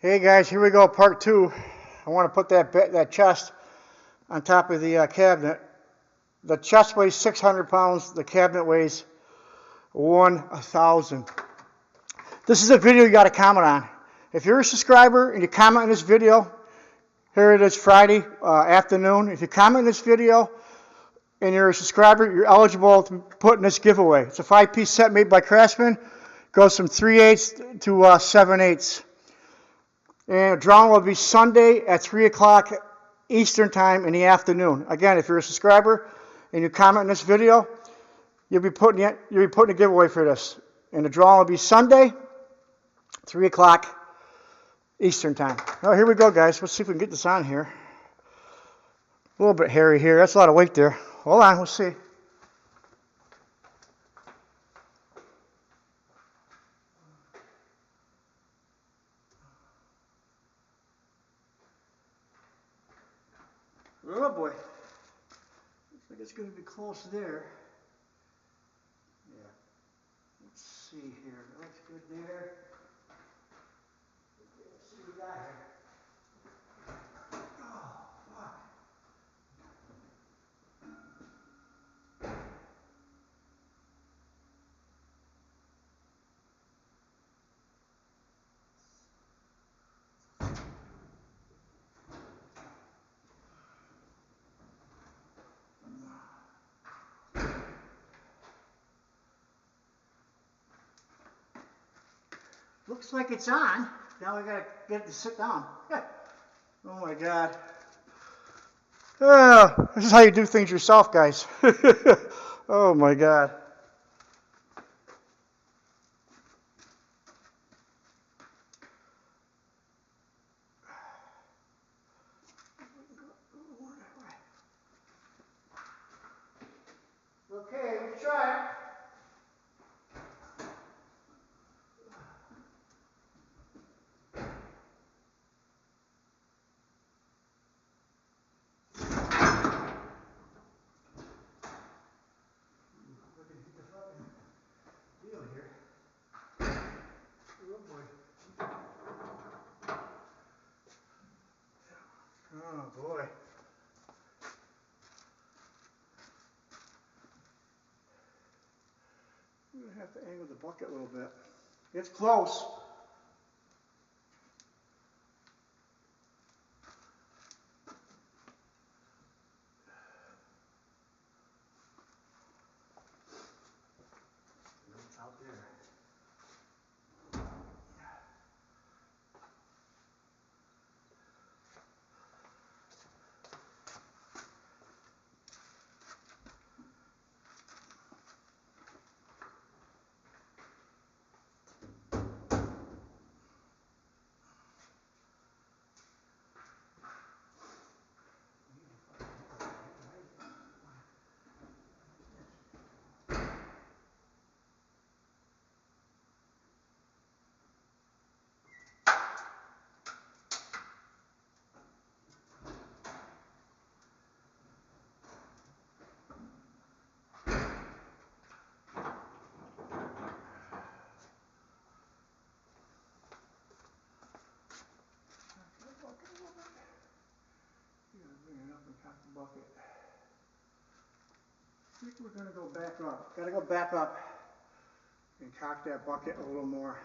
Hey guys, here we go, part two. I want to put that chest on top of the cabinet. The chest weighs 600 pounds, the cabinet weighs 1,000. This is a video you got to comment on. If you're a subscriber and you comment on this video, here it is Friday afternoon. If you comment on this video and you're a subscriber, you're eligible to put in this giveaway. It's a 5-piece set made by Craftsman. Goes from 3/8 to 7/8. And the drawing will be Sunday at 3 o'clock Eastern time in the afternoon. Again, if you're a subscriber and you comment on this video, you'll be putting a giveaway for this. And the drawing will be Sunday, 3 o'clock Eastern time. Oh, here we go, guys. Let's see if we can get this on here. A little bit hairy here. That's a lot of weight there. Hold on, we'll see. Oh boy. Looks like it's going to be close there. Yeah. Let's see here. Looks good there. Let's see what we got here. Oh, fuck. Looks like it's on. Now we gotta get it to sit down. Oh my God. This is how you do things yourself, guys. Oh my God. Okay, let's try it. Oh boy. I'm going to have to angle the bucket a little bit. It's close. It's out there. Bucket. I think we're going to go back up. Got to go back up and cock that bucket a little more.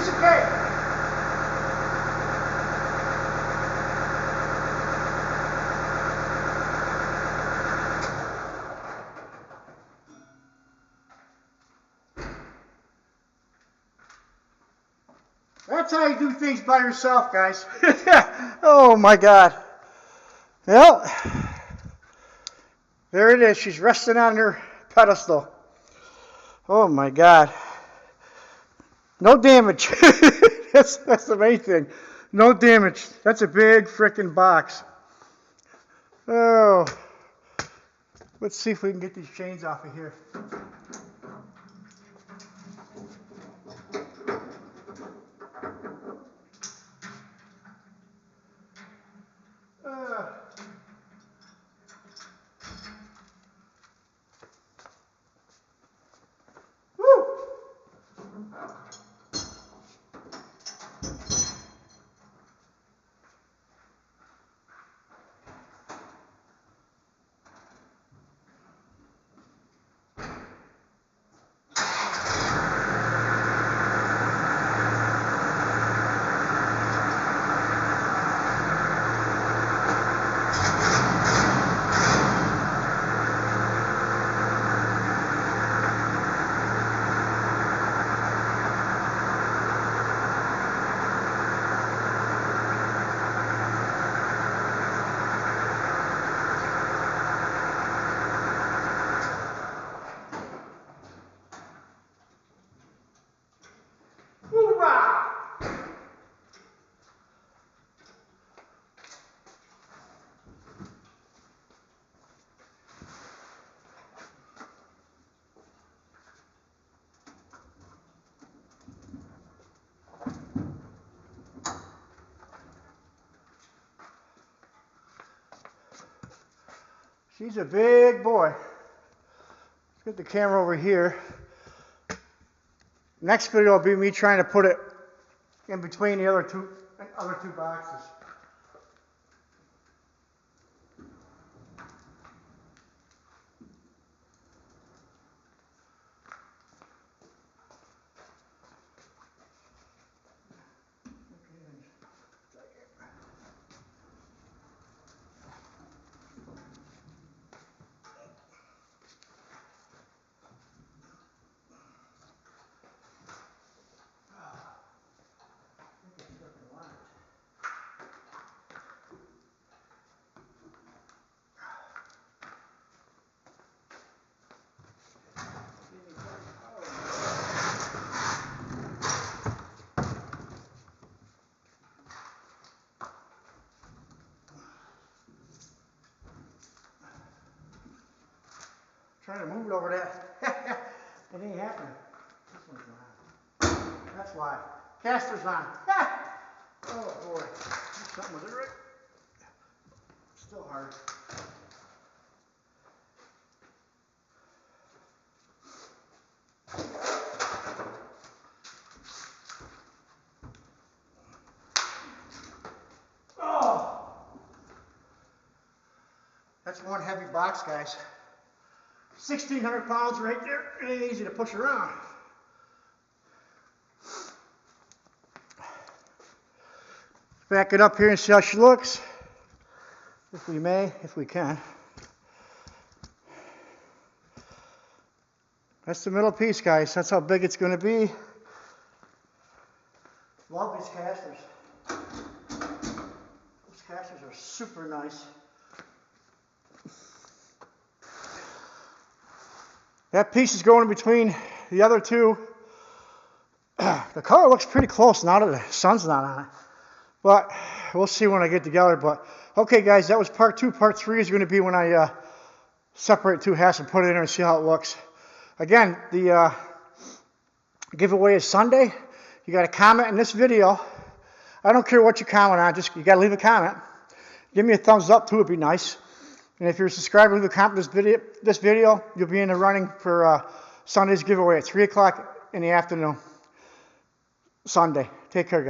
piece of cake. That's how you do things by yourself, guys. Oh my God. Well, there it is. She's resting on her pedestal. Oh my God. No damage. That's the main thing. No damage. That's a big frickin' box. Oh. Let's see if we can get these chains off of here. She's a big boy. Let's get the camera over here. Next video will be me trying to put it in between the other two boxes. Trying to move it over that. It ain't happening. This one's on. That's why. Caster's on. Oh boy. Something with it, right? Still hard. Oh! That's one heavy box, guys. 1,600 pounds right there. It ain't easy to push around. Back it up here and see how she looks. If we may, if we can. That's the middle piece, guys. That's how big it's going to be. Love these casters. These casters are super nice. That piece is going in between the other two. The color looks pretty close now that the sun's not on it. But we'll see when I get together. But okay, guys, that was part 2. Part 3 is going to be when I separate two halves and put it in there and see how it looks. Again, the giveaway is Sunday. You got to comment in this video. I don't care what you comment on. Just you got to leave a comment. Give me a thumbs up too. It'd be nice. And if you're a subscriber, leave a comment this video. You'll be in the running for Sunday's giveaway at 3 o'clock in the afternoon. Sunday. Take care, guys.